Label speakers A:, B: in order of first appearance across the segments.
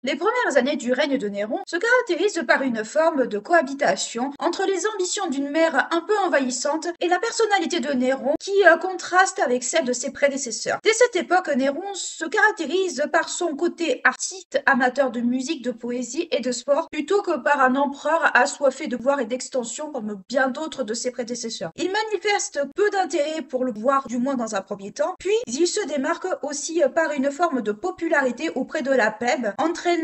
A: Les premières années du règne de Néron se caractérisent par une forme de cohabitation entre les ambitions d'une mère un peu envahissante et la personnalité de Néron qui contraste avec celle de ses prédécesseurs. Dès cette époque, Néron se caractérise par son côté artiste, amateur de musique, de poésie et de sport, plutôt que par un empereur assoiffé de pouvoir et d'extension comme bien d'autres de ses prédécesseurs. Il manifeste peu d'intérêt pour le pouvoir, du moins dans un premier temps, puis il se démarque aussi par une forme de popularité auprès de la plèbe, entraînant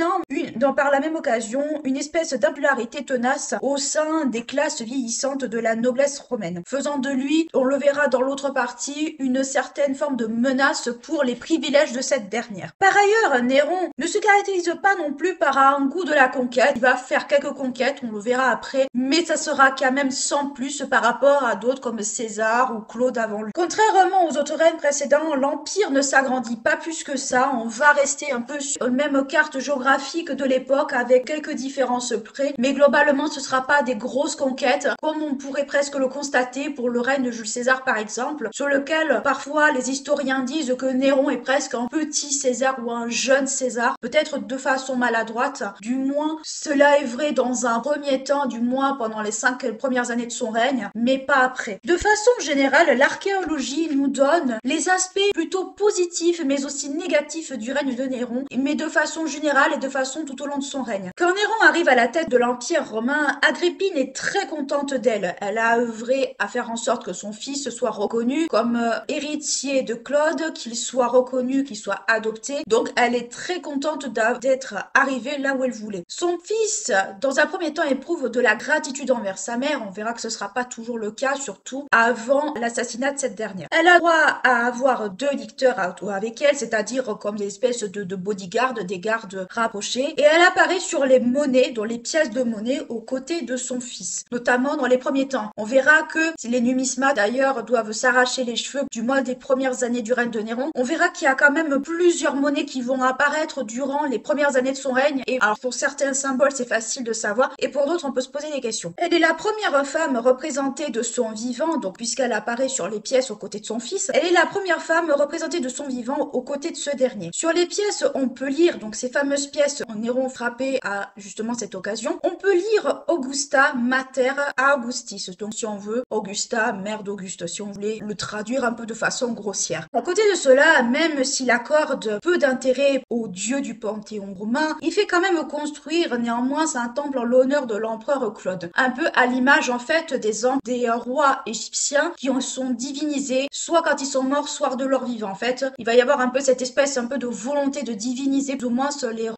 A: par la même occasion une espèce d'impopularité tenace au sein des classes vieillissantes de la noblesse romaine, faisant de lui, on le verra dans l'autre partie, une certaine forme de menace pour les privilèges de cette dernière. Par ailleurs, Néron ne se caractérise pas non plus par un goût de la conquête. Il va faire quelques conquêtes, on le verra après, mais ça sera quand même sans plus par rapport à d'autres comme César ou Claude avant lui. Contrairement aux autres règnes précédents, l'Empire ne s'agrandit pas plus que ça. On va rester un peu sur la même carte géographique de l'époque avec quelques différences près, mais globalement ce sera pas des grosses conquêtes comme on pourrait presque le constater pour le règne de Jules César par exemple, sur lequel parfois les historiens disent que Néron est presque un petit César ou un jeune César, peut-être de façon maladroite. Du moins, cela est vrai dans un premier temps, du moins pendant les 5 premières années de son règne, mais pas après. De façon générale, l'archéologie nous donne les aspects plutôt positifs mais aussi négatifs du règne de Néron, mais de façon générale et de façon tout au long de son règne. Quand Néron arrive à la tête de l'Empire romain, Agrippine est très contente d'elle. Elle a œuvré à faire en sorte que son fils soit reconnu comme héritier de Claude, qu'il soit reconnu, qu'il soit adopté. Donc elle est très contente d'être arrivée là où elle voulait. Son fils, dans un premier temps, éprouve de la gratitude envers sa mère. On verra que ce sera pas toujours le cas, surtout avant l'assassinat de cette dernière. Elle a droit à avoir 2 licteurs avec elle, c'est-à-dire comme des espèces de bodyguards, des gardes rapprochés. Et elle apparaît sur les monnaies, dans les pièces de monnaie, aux côtés de son fils, notamment dans les premiers temps. On verra que si les numismates d'ailleurs doivent s'arracher les cheveux, du moins des premières années du règne de Néron, on verra qu'il y a quand même plusieurs monnaies qui vont apparaître durant les premières années de son règne. Et alors pour certains symboles c'est facile de savoir, et pour d'autres on peut se poser des questions. Elle est la première femme représentée de son vivant, donc puisqu'elle apparaît sur les pièces aux côtés de son fils, elle est la première femme représentée de son vivant aux côtés de ce dernier. Sur les pièces, on peut lire, donc ces fameuses pièces en Néron frappé à justement cette occasion, on peut lire Augusta Mater Augustis, donc si on veut, Augusta, mère d'Auguste, si on voulait le traduire un peu de façon grossière. À côté de cela, même s'il accorde peu d'intérêt aux dieux du panthéon romain, il fait quand même construire néanmoins un temple en l'honneur de l'empereur Claude, un peu à l'image en fait des rois égyptiens qui sont divinisés, soit quand ils sont morts, soit de leur vivant. En fait, il va y avoir un peu cette espèce un peu de volonté de diviniser plus ou moins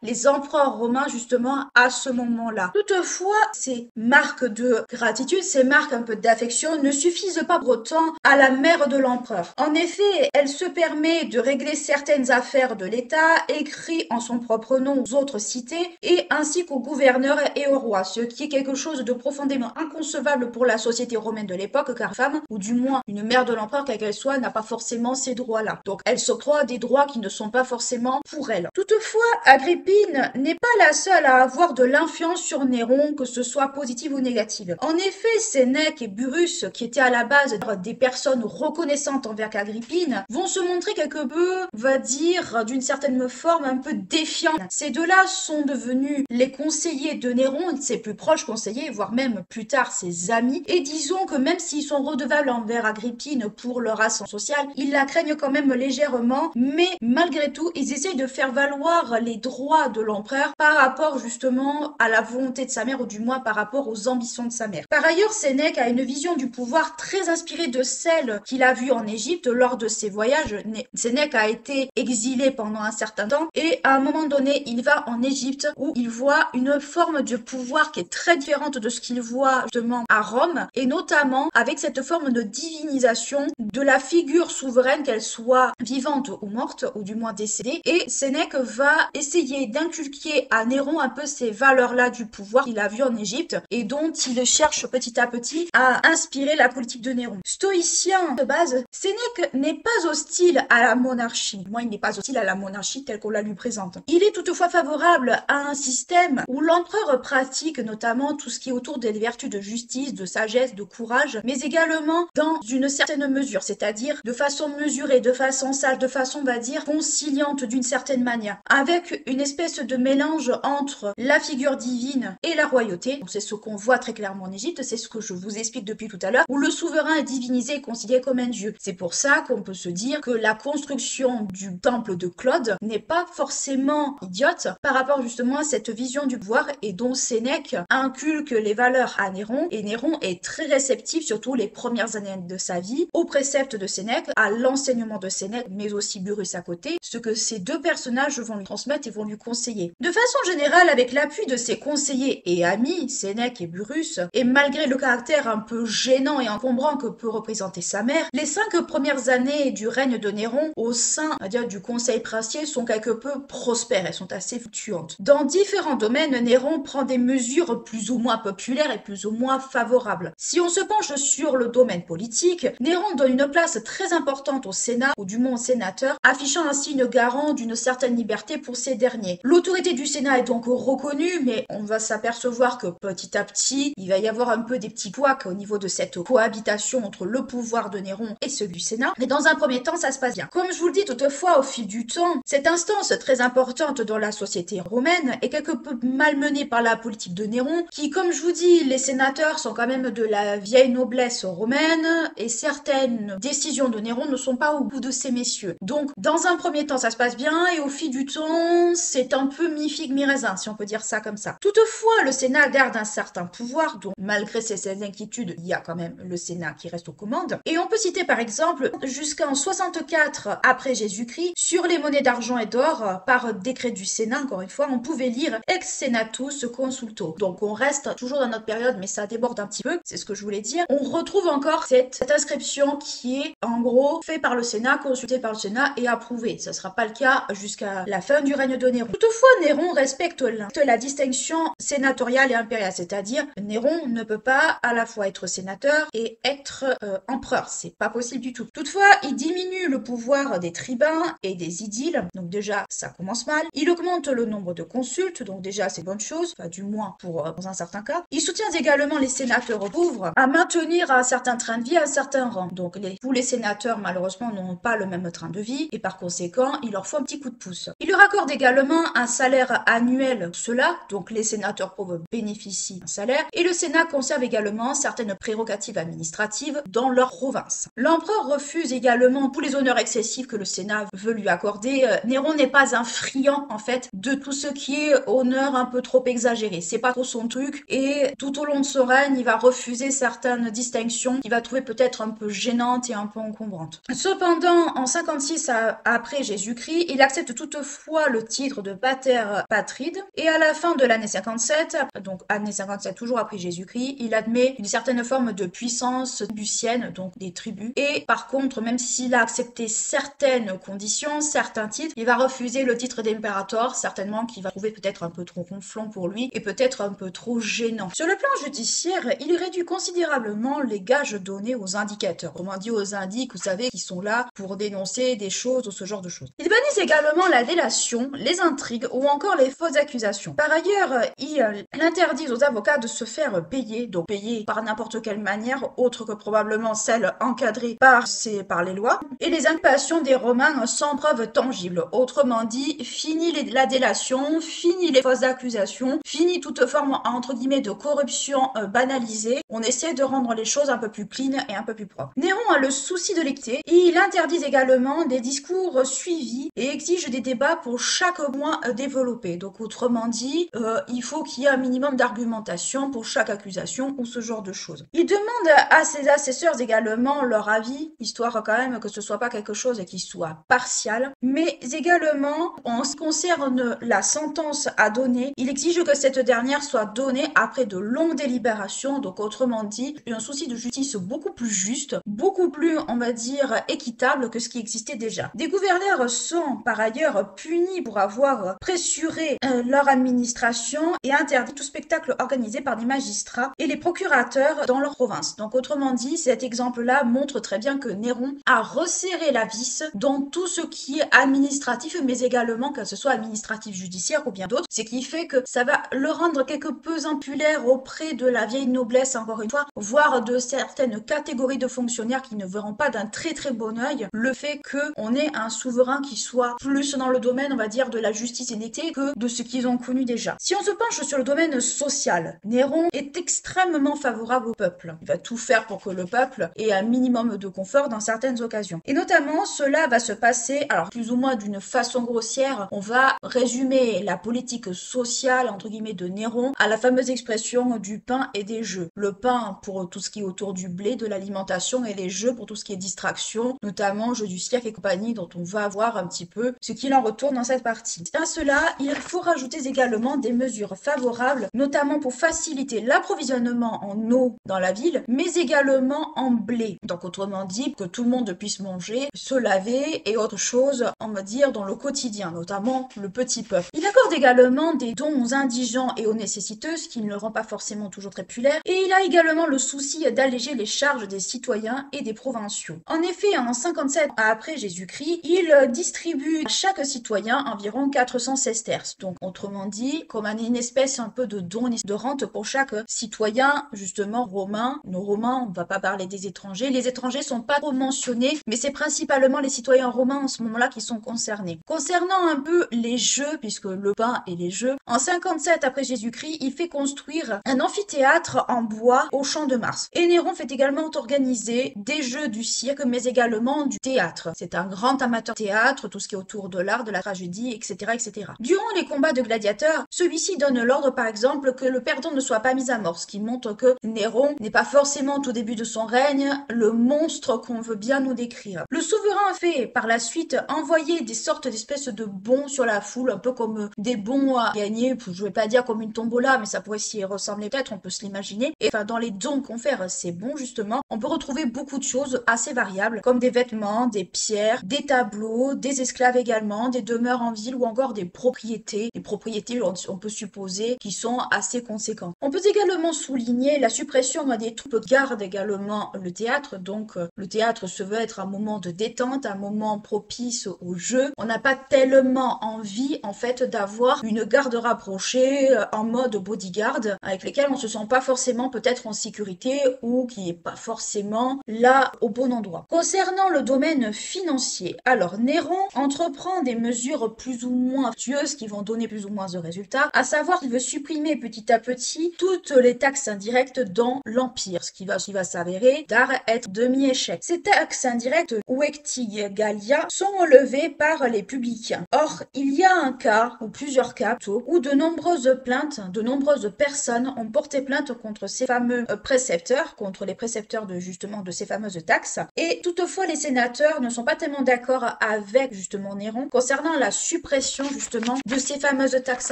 A: les empereurs romains justement à ce moment-là. Toutefois, ces marques de gratitude, ces marques un peu d'affection ne suffisent pas pour autant à la mère de l'empereur. En effet, elle se permet de régler certaines affaires de l'État, écrit en son propre nom aux autres cités et ainsi qu'aux gouverneurs et aux rois, ce qui est quelque chose de profondément inconcevable pour la société romaine de l'époque, car femme, ou du moins une mère de l'empereur, quelle qu'elle soit, n'a pas forcément ces droits-là. Donc elle s'octroie des droits qui ne sont pas forcément pour elle. Toutefois, Agrippine n'est pas la seule à avoir de l'influence sur Néron, que ce soit positive ou négative. En effet, Sénèque et Burrus, qui étaient à la base des personnes reconnaissantes envers Agrippine, vont se montrer quelque peu, on va dire, d'une certaine forme un peu défiants. Ces deux-là sont devenus les conseillers de Néron, ses plus proches conseillers, voire même plus tard ses amis, et disons que même s'ils sont redevables envers Agrippine pour leur ascendance sociale, ils la craignent quand même légèrement, mais malgré tout, ils essayent de faire valoir les droits de l'empereur par rapport justement à la volonté de sa mère, ou du moins par rapport aux ambitions de sa mère. Par ailleurs, Sénèque a une vision du pouvoir très inspirée de celle qu'il a vue en Égypte lors de ses voyages. Sénèque a été exilé pendant un certain temps et à un moment donné, il va en Égypte où il voit une forme de pouvoir qui est très différente de ce qu'il voit justement à Rome, et notamment avec cette forme de divinisation de la figure souveraine, qu'elle soit vivante ou morte, ou du moins décédée. Et Sénèque va essayer d'inculquer à Néron un peu ces valeurs-là du pouvoir qu'il a vu en Égypte et dont il cherche petit à petit à inspirer la politique de Néron. Stoïcien de base, Sénèque n'est pas hostile à la monarchie. Moi, il n'est pas hostile à la monarchie telle qu'on la lui présente. Il est toutefois favorable à un système où l'empereur pratique notamment tout ce qui est autour des vertus de justice, de sagesse, de courage, mais également dans une certaine mesure, c'est-à-dire de façon mesurée, de façon sage, de façon, on va dire, conciliante d'une certaine manière, avec une espèce espèce de mélange entre la figure divine et la royauté. C'est ce qu'on voit très clairement en Égypte, c'est ce que je vous explique depuis tout à l'heure, où le souverain est divinisé et considéré comme un dieu. C'est pour ça qu'on peut se dire que la construction du temple de Claude n'est pas forcément idiote par rapport justement à cette vision du pouvoir et dont Sénèque inculque les valeurs à Néron, et Néron est très réceptif, surtout les premières années de sa vie, aux préceptes de Sénèque, à l'enseignement de Sénèque, mais aussi Burrus à côté, ce que ces deux personnages vont lui transmettre et vont lui conseiller. De façon générale, avec l'appui de ses conseillers et amis, Sénèque et Burrus, et malgré le caractère un peu gênant et encombrant que peut représenter sa mère, les 5 premières années du règne de Néron au sein, à dire, du conseil princier sont quelque peu prospères, elles sont assez fluctuantes. Dans différents domaines, Néron prend des mesures plus ou moins populaires et plus ou moins favorables. Si on se penche sur le domaine politique, Néron donne une place très importante au Sénat, ou du moins aux sénateurs, affichant ainsi une garant d'une certaine liberté pour ces derniers. L'autorité du Sénat est donc reconnue, mais on va s'apercevoir que petit à petit, il va y avoir un peu des petits couacs au niveau de cette cohabitation entre le pouvoir de Néron et celui du Sénat. Mais dans un premier temps, ça se passe bien. Comme je vous le dis toutefois, au fil du temps, cette instance très importante dans la société romaine est quelque peu malmenée par la politique de Néron, qui, comme je vous dis, les sénateurs sont quand même de la vieille noblesse romaine, et certaines décisions de Néron ne sont pas au goût de ces messieurs. Donc, dans un premier temps, ça se passe bien, et au fil du temps, c'est un peu mi-figue, mi-raisin, si on peut dire ça comme ça. Toutefois, le Sénat garde un certain pouvoir, donc malgré ces inquiétudes, il y a quand même le Sénat qui reste aux commandes. Et on peut citer par exemple, jusqu'en 64 après Jésus-Christ, sur les monnaies d'argent et d'or, par décret du Sénat, encore une fois, on pouvait lire ex senatus consulto. Donc on reste toujours dans notre période, mais ça déborde un petit peu, c'est ce que je voulais dire. On retrouve encore cette inscription qui est en gros fait par le Sénat, consulté par le Sénat et approuvé. Ça sera pas le cas jusqu'à la fin du règne de Néron. Toutefois, Néron respecte la distinction sénatoriale et impériale, c'est-à-dire Néron ne peut pas à la fois être sénateur et être empereur, c'est pas possible du tout. Toutefois, il diminue le pouvoir des tribuns et des édiles, donc déjà ça commence mal. Il augmente le nombre de consultes, donc déjà c'est bonne chose, enfin du moins pour dans un certain cas. Il soutient également les sénateurs pauvres à maintenir un certain train de vie, un certain rang. Donc tous les sénateurs malheureusement n'ont pas le même train de vie et par conséquent il leur faut un petit coup de pouce. Il leur accorde également un salaire annuel pour cela, donc les sénateurs pauvres bénéficient d'un salaire et le Sénat conserve également certaines prérogatives administratives dans leur province. L'empereur refuse également tous les honneurs excessifs que le Sénat veut lui accorder. Néron n'est pas un friand en fait de tout ce qui est honneur un peu trop exagéré. C'est pas trop son truc et tout au long de son règne, il va refuser certaines distinctions qu'il va trouver peut-être un peu gênantes et un peu encombrantes. Cependant, en 56 après Jésus-Christ, il accepte toutefois le titre de pater patride et à la fin de l'année 57, donc année 57 toujours après Jésus-Christ, il admet une certaine forme de puissance tribucienne, donc des tribus. Et par contre, même s'il a accepté certaines conditions, certains titres, il va refuser le titre d'impérator, certainement qu'il va trouver peut-être un peu trop ronflant pour lui et peut-être un peu trop gênant. Sur le plan judiciaire, il réduit considérablement les gages donnés aux indicateurs, autrement dit aux indices, vous savez, qui sont là pour dénoncer des choses ou ce genre de choses. Il bannit également la délation, les intrigues ou encore les fausses accusations. Par ailleurs, il interdit aux avocats de se faire payer, donc payer par n'importe quelle manière, autre que probablement celle encadrée par les lois, et les inculpations des Romains sans preuve tangible. Autrement dit, fini la délation, fini les fausses accusations, fini toute forme entre guillemets de corruption banalisée. On essaie de rendre les choses un peu plus clean et un peu plus propres. Néron a le souci de l'équité et il interdit également des discours suivis et exige des débats pour chaque point développé. Donc autrement dit, il faut qu'il y ait un minimum d'argumentation pour chaque accusation ou ce genre de choses. Il demande à ses assesseurs également leur avis, histoire quand même que ce soit pas quelque chose qui soit partial, mais également en ce qui concerne la sentence à donner, il exige que cette dernière soit donnée après de longues délibérations, donc autrement dit, un souci de justice beaucoup plus juste, beaucoup plus, on va dire, équitable que ce qui existait déjà. Des gouverneurs sont par ailleurs punis pour avoir pressuré leur administration et interdit tout spectacle organisé par des magistrats et les procurateurs dans leur province. Donc autrement dit, cet exemple-là montre très bien que Néron a resserré la vis dans tout ce qui est administratif, mais également que ce soit administratif administratif judiciaire ou bien d'autres, ce qui fait que ça va le rendre quelque peu impopulaire auprès de la vieille noblesse, encore une fois, voire de certaines catégories de fonctionnaires qui ne verront pas d'un très très bon œil le fait qu'on ait un souverain qui soit plus dans le domaine, on va dire, de la justice et d'équité que de ce qu'ils ont connu déjà. Si on se penche sur le domaine social, Néron est extrêmement favorable au peuple. Il va tout faire pour que le peuple ait un minimum de confort dans certaines occasions. Et notamment, cela va se passer, alors plus ou moins d'une façon grossière, on va résumer la politique sociale, entre guillemets, de Néron à la fameuse expression du pain et des jeux. Le pain pour tout ce qui est autour du blé, de l'alimentation, et les jeux pour tout ce qui est distraction, notamment jeux du cirque et compagnie, dont on va voir un petit peu ce qu'il en retourne dans cette partie. À cela, il faut rajouter également des mesures favorables, notamment pour faciliter l'approvisionnement en eau dans la ville, mais également en blé. Donc autrement dit, que tout le monde puisse manger, se laver et autre chose, on va dire, dans le quotidien, notamment le petit peuple. Il accorde également des dons aux indigents et aux nécessiteux, ce qui ne le rend pas forcément toujours très populaire, et il a également le souci d'alléger les charges des citoyens et des provinciaux. En effet, en 57 après Jésus-Christ, il distribue à chaque citoyen environ 400 sesterces. Donc, autrement dit, comme une espèce un peu de don, de rente pour chaque citoyen, justement, romain. Nos Romains, on va pas parler des étrangers. Les étrangers sont pas trop mentionnés, mais c'est principalement les citoyens romains en ce moment-là qui sont concernés. Concernant un peu les jeux, puisque le pain et les jeux, en 57 après Jésus-Christ, il fait construire un amphithéâtre en bois au Champ de Mars. Et Néron fait également organiser des jeux du cirque, mais également du théâtre. C'est un grand amateur de théâtre, tout ce qui est autour de l'art, de la tragédie, etc., etc. Durant les combats de gladiateurs, celui-ci donne l'ordre, par exemple, que le perdant ne soit pas mis à mort, ce qui montre que Néron n'est pas forcément, au tout début de son règne, le monstre qu'on veut bien nous décrire. Le souverain fait, par la suite, envoyer des sortes d'espèces de bons sur la foule, un peu comme des bons à gagner, je vais pas dire comme une tombola, mais ça pourrait s'y ressembler peut-être, on peut se l'imaginer. Et enfin, dans les dons qu'on fait à ces bons, justement, on peut retrouver beaucoup de choses assez variables, comme des vêtements, des pierres, des tableaux, des esclaves également, des demeures en ville ou encore des propriétés. Les propriétés, on peut supposer, qui sont assez conséquentes. On peut également souligner la suppression des troupes garde également le théâtre. Donc, le théâtre se veut être un moment de détente, un moment propice au jeu. On n'a pas tellement envie, en fait, d'avoir une garde rapprochée en mode bodyguard, avec lesquels on se sent pas forcément peut-être en sécurité ou qui est pas forcément là au bon endroit. Concernant le domaine financier, alors Néron entreprend des mesures plus ou moins vertueuses qui vont donner plus ou moins de résultats, à savoir qu'il veut supprimer petit à petit toutes les taxes indirectes dans l'Empire, ce qui va s'avérer être demi-échec. Ces taxes indirectes, ou ectigalia, sont relevées par les publicains. Or, il y a un cas, ou plusieurs cas plutôt, où de nombreuses plaintes, de nombreuses personnes ont porté plainte contre ces fameux précepteurs, contre les précepteurs de justement de ces fameuses taxes, et toutefois les sénateurs ne sont pas tellement d'accord avec justement Néron concernant la suppression justement de ces fameuses taxes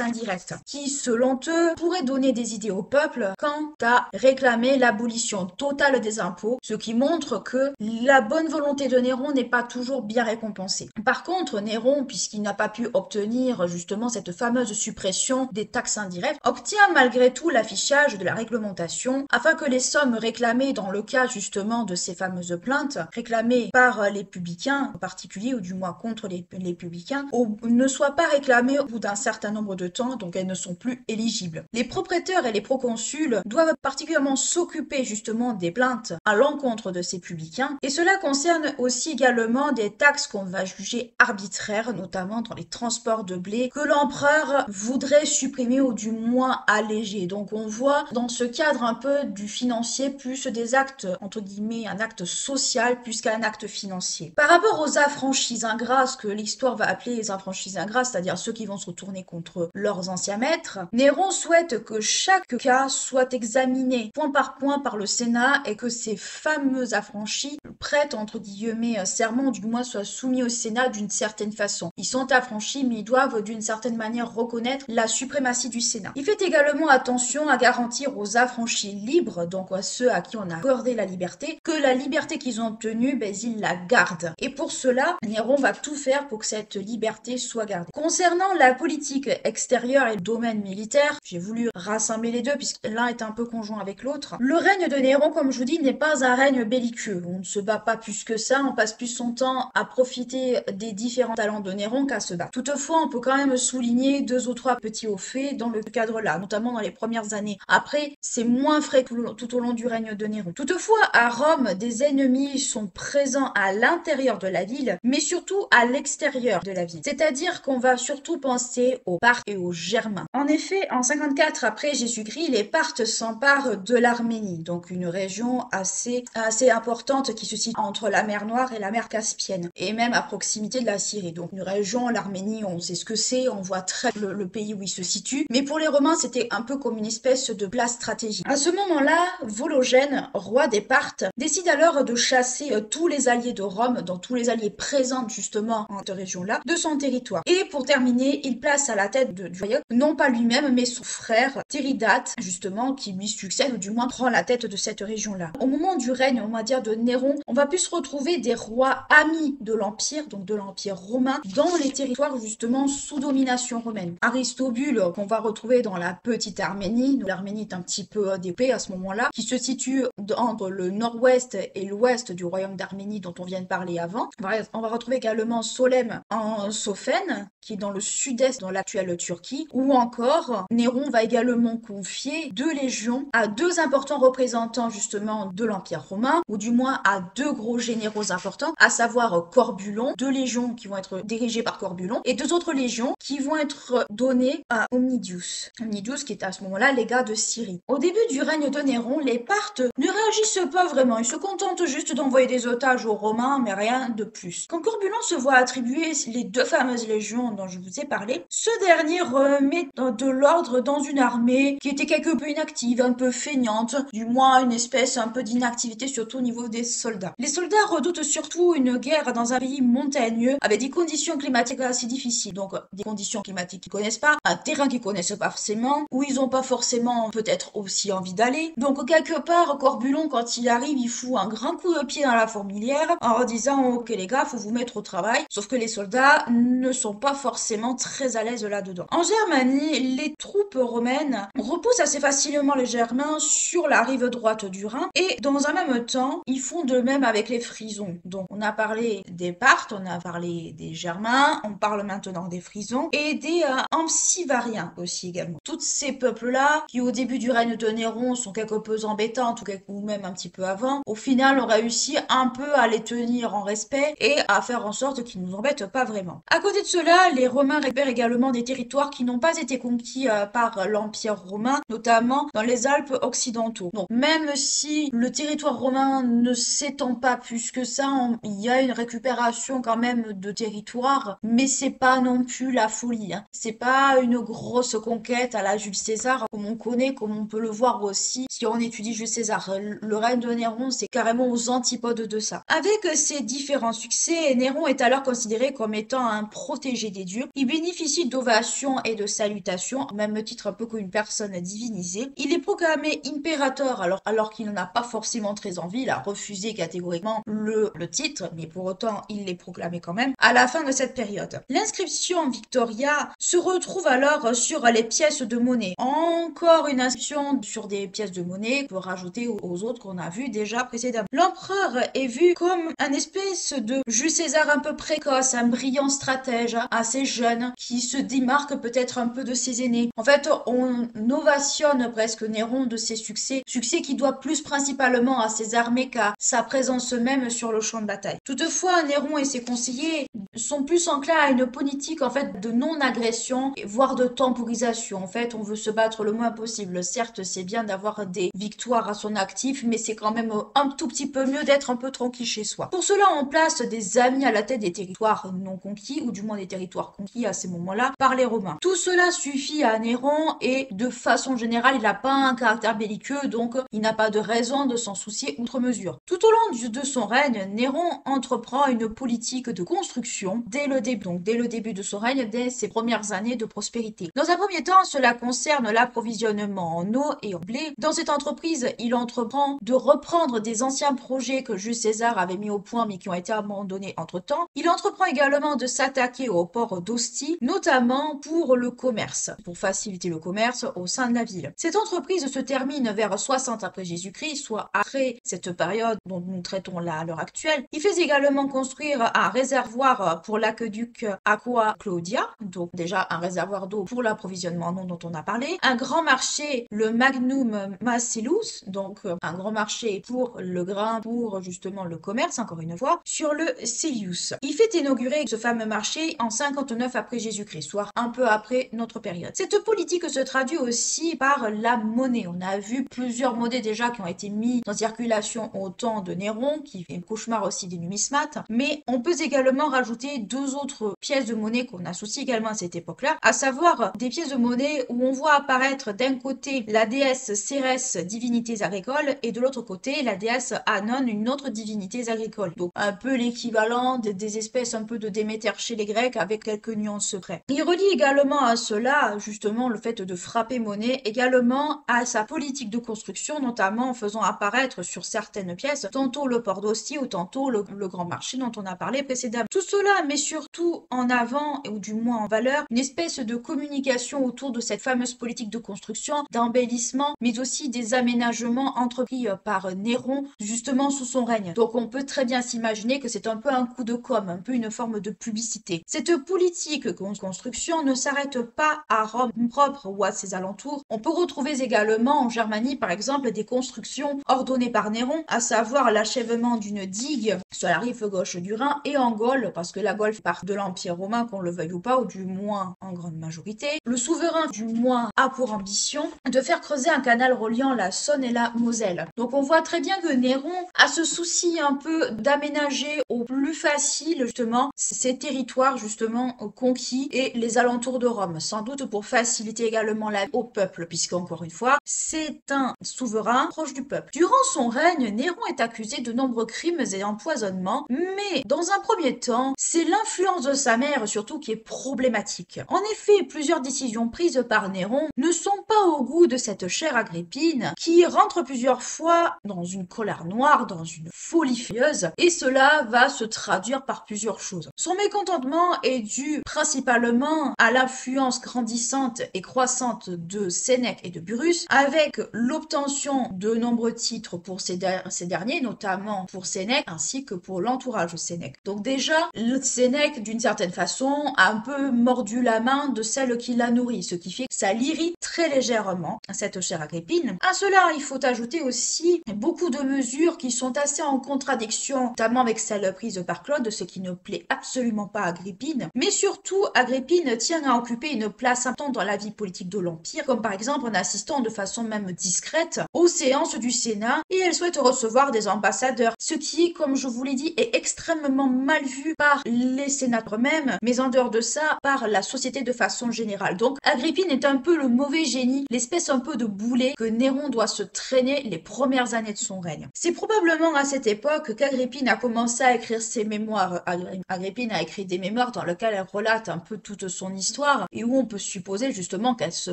A: indirectes, qui selon eux pourraient donner des idées au peuple quant à réclamer l'abolition totale des impôts, ce qui montre que la bonne volonté de Néron n'est pas toujours bien récompensée. Par contre, Néron, puisqu'il n'a pas pu obtenir justement cette fameuse suppression des taxes indirectes, obtient malgré tout l'affichage de la réglementation afin que les sommes réclamées dans le cas justement de ces fameuses plaintes, réclamées par les publicains en particulier, ou du moins contre les publicains, ne soient pas réclamées au bout d'un certain nombre de temps, donc elles ne sont plus éligibles. Les propriétaires et les proconsuls doivent particulièrement s'occuper justement des plaintes à l'encontre de ces publicains, et cela concerne aussi également des taxes qu'on va juger arbitraires, notamment dans les transports de blé, que l'empereur voudrait supprimer ou du moins alléger. Donc on voit dans ce cadre un peu du financier plus des actes, entre guillemets, un acte social plus qu'un acte financier. Par rapport aux affranchis ingrats, ce que l'histoire va appeler les affranchis ingrats, c'est-à-dire ceux qui vont se retourner contre leurs anciens maîtres, Néron souhaite que chaque cas soit examiné point par le Sénat et que ces fameux affranchis prêtent entre guillemets serment, du moins soient soumis au Sénat d'une certaine façon. Ils sont affranchis, mais ils doivent d'une certaine manière reconnaître la suprématie du Sénat. Il fait également attention à garantir aux affranchis libres, donc à ceux à qui on a accordé la liberté, que la liberté qu'ils ont obtenue, ils la gardent. Et pour cela, Néron va tout faire pour que cette liberté soit gardée. Concernant la politique extérieure et le domaine militaire, j'ai voulu rassembler les deux puisque l'un est un peu conjoint avec l'autre. Le règne de Néron, comme je vous dis, n'est pas un règne belliqueux. On ne se bat pas plus que ça, on passe plus son temps à profiter des différents talents de Néron qu'à se battre. Toutefois, on peut quand même souligner 2 ou 3 petits hauts faits dans le cadre-là, notamment dans les premières années. Après, c'est moins frais tout au long du règne de Néron. Toutefois, à Rome, des ennemis sont présents à l'intérieur de la ville, mais surtout à l'extérieur de la ville. C'est-à-dire qu'on va surtout penser aux Parthes et aux Germains. En effet, en 54 après Jésus-Christ, les Parthes s'emparent de l'Arménie, donc une région assez importante qui se situe entre la mer Noire et la mer Caspienne, et même à proximité de la Syrie. Donc une région, l'Arménie, on sait ce que c'est, on voit très le pays où il se situe, mais pour les Romains, c'était un peu comme une espèce de place stratégique. À ce moment-là, Vologène, roi des Parthes, décide alors de chasser tous les alliés de Rome, donc tous les alliés présents justement en cette région-là, de son territoire. Et pour terminer, il place à la tête du royaume, non pas lui-même, mais son frère Tiridate, justement, qui lui succède, ou du moins prend la tête de cette région-là. Au moment du règne, on va dire, de Néron, on va plus retrouver des rois amis de l'Empire, donc de l'Empire romain, dans les territoires justement sous domination romaine. Aristobule, qu'on va retrouver dans la petite Arménie, l'Arménie est un petit peu dépée à ce moment-là, qui se situe entre le nord-ouest et l'ouest du royaume d'Arménie dont on vient de parler avant. On va retrouver également Solem en Sophène, qui est dans le sud-est, dans l'actuelle Turquie, ou encore Néron va également confier 2 légions à 2 importants représentants justement de l'Empire romain, ou du moins à 2 gros généraux importants, à savoir Corbulon, 2 légions qui vont être dirigées par Corbulon, et 2 autres légions qui vont être données à Omnidius. Omnidius qui est à ce moment-là légat de Syrie. Au début du règne de Néron, les Parthes ne réagissent pas vraiment, ils se contentent juste d'envoyer des otages aux Romains, mais rien de plus. Quand Corbulon se voit attribuer les 2 fameuses légions dont je vous ai parlé, ce dernier remet de l'ordre dans une armée qui était quelque peu inactive, un peu feignante, du moins une espèce un peu d'inactivité, surtout au niveau des soldats. Les soldats redoutent surtout une guerre dans un pays montagneux avec des conditions climatiques assez difficiles, donc des conditions climatiques qu'ils connaissent pas, un terrain qu'ils connaissent pas forcément, où ils ont pas forcément peut-être aussi envie d'aller. Donc quelque part, Corbulon, quand il arrive, il fout un grand coup de pied dans la fourmilière en disant ok les gars, faut vous mettre au travail, sauf que les soldats ne sont pas forcément très à l'aise là-dedans. En Germanie, les troupes romaines repoussent assez facilement les Germains sur la rive droite du Rhin et dans un même temps, ils font de même avec les Frisons. Donc on a parlé des Parthes, on a parlé des Germains, on parle maintenant des Frisons et des Ampsivariens aussi également. Tous ces peuples-là, qui au début du règne de Néron sont quelque peu embêtants, ou même un petit peu avant, au final on réussit un peu à les tenir en respect et à faire en sorte qu'ils nous embêtent pas vraiment. À côté de cela, les Romains récupèrent également des territoires qui n'ont pas été conquis par l'Empire romain, notamment dans les Alpes occidentaux. Donc même si le territoire romain ne s'étend pas plus que ça, il y a une récupération quand même de territoire, mais c'est pas non plus la folie. C'est pas une grosse conquête à la Jules César, comme on connaît, comme on peut le voir aussi si on étudie Jules César. Le règne de Néron, c'est carrément aux antipodes de ça. Avec ces différents succès, Néron est alors considéré comme étant un protégé des dieux. Il bénéficie d'ovations et de salutations, au même titre un peu qu'une personne divinisée. Il est proclamé impérateur alors qu'il n'en a pas forcément très envie. Il a refusé catégoriquement le titre, mais pour autant, il l'est proclamé quand même à la fin de cette période. L'inscription Victoria se retrouve alors sur les pièces de monnaie. Encore une inscription sur des pièces de monnaie pour rajouter aux autres qu'on a vues déjà précédemment. L'empereur est vu comme un espèce de Jules César un peu précoce, un brillant stratège, assez jeune, qui se démarque peut-être un peu de ses aînés. En fait, on ovationne presque Néron de ses succès qui doit plus principalement à ses armées qu'à sa présence même sur le champ de bataille. Toutefois, Néron et ses conseillers sont plus enclins à une politique en fait de non-agression, voire de temporisation. En fait, on veut se battre le moins possible. Certes, c'est bien d'avoir des victoires à son actif, mais c'est quand même un tout petit peu mieux d'être un peu tranquille chez soi. Pour cela, on place des amis à la tête des territoires non conquis, ou du moins des territoires conquis à ces moments-là, par les Romains. Tout cela suffit à Néron et de façon générale, il n'a pas un caractère belliqueux, donc il n'a pas de raison de s'en soucier outre mesure. Tout au long de son règne, Néron entreprend une politique de construction dès le début de son règne, dès ses premières années de prospérité. Dans un premier temps, cela concerne l'approvisionnement en eau et en blé. Dans cette entreprise, il entreprend entreprend de reprendre des anciens projets que Jules César avait mis au point mais qui ont été abandonnés entre-temps. Il entreprend également de s'attaquer au port d'Ostie, notamment pour le commerce, pour faciliter le commerce au sein de la ville. Cette entreprise se termine vers 60 après Jésus-Christ, soit après cette période dont nous traitons là à l'heure actuelle. Il fait également construire un réservoir pour l'aqueduc Aqua Claudia, donc déjà un réservoir d'eau pour l'approvisionnement en eau dont on a parlé. Un grand marché, le Magnum Marcellus, donc un grand marché pour le grain, pour justement le commerce, encore une fois, sur le Celius. Il fait inaugurer ce fameux marché en 59 après Jésus-Christ, soit un peu après notre période. Cette politique se traduit aussi par la monnaie. On a vu plusieurs monnaies déjà qui ont été mises en circulation au temps de Néron, qui fait un cauchemar aussi des numismates, mais on peut également rajouter deux autres pièces de monnaie qu'on associe également à cette époque-là, à savoir des pièces de monnaie où on voit apparaître d'un côté la déesse Cérès, divinités agricoles, et de l'autre côté la déesse Anon, une autre divinité agricole. Donc un peu l'équivalent des espèces un peu de Déméter chez les Grecs avec quelques nuances près. Il relie également à cela justement le fait de frapper monnaie, également à sa politique de construction, notamment en faisant apparaître sur certaines pièces tantôt le port d'Ostie ou tantôt le grand marché dont on a parlé précédemment. Tout cela met surtout en avant, ou du moins en valeur, une espèce de communication autour de cette fameuse politique de construction, d'embellissement, mais aussi des aménagements entrepris par Néron justement sous son règne. Donc on peut très bien s'imaginer que c'est un peu un coup de com', un peu une forme de publicité. Cette politique de construction ne s'arrête pas à Rome propre ou à ses alentours. On peut retrouver également en Germanie par exemple des constructions ordonnées par Néron, à savoir l'achèvement d'une digue sur la rive gauche du Rhin, et en Gaule, parce que la Gaule fait partie de l'Empire romain, qu'on le veuille ou pas, ou du moins en grande majorité. Le souverain du moins a pour ambition de faire creuser un canal reliant la Saône et la Moselle. Donc on voit très bien que Néron a ce souci un peu d'aménager au plus facile justement ces territoires justement conquis et les alentours de Rome, sans doute pour faciliter également la vie au peuple, puisqu'encore une fois, c'est un souverain proche du peuple. Durant son règne, Néron est accusé de nombreux crimes et empoisonnements, mais dans un premier temps, c'est l'influence de sa mère surtout qui est problématique. En effet, plusieurs décisions prises par Néron ne sont pas au goût de cette chère Agrippine, qui rentre plusieurs fois dans une colère noire, dans une folie furieuse, et cela va se traduire par plusieurs choses. Son mécontentement est dû principalement à l'influence grandissante et croissante de Sénèque et de Burrus, avec l'obtention de nombreux titres pour ces derniers, notamment pour Sénèque, ainsi que pour l'entourage de Sénèque. Donc déjà, Sénèque, d'une certaine façon, a un peu mordu la main de celle qui l'a nourri, ce qui fait que ça l'irrite très légèrement, cette chère Agrippine. À cela, il faut ajouter aussi beaucoup de mesures qui sont assez en contradiction, notamment avec celle prise par Claude, ce qui ne plaît absolument pas à Agrippine. Mais surtout, Agrippine tient à occuper une place importante dans la vie politique de l'Empire, comme par exemple en assistant de façon même discrète aux séances du Sénat, et elle souhaite recevoir des ambassadeurs, ce qui, comme je vous l'ai dit, est extrêmement mal vu par les sénateurs eux-mêmes, mais en dehors de ça, par la société de façon générale. Donc, Agrippine est un peu le mauvais génie, l'espèce un peu de boulet que Néron doit se traîner les premières années de son règne. C'est probablement à cette époque qu'Agrippine a commencé à écrire ses mémoires. Agrippine a écrit des mémoires dans lesquelles elle relate un peu toute son histoire, et où on peut supposer justement qu'elle se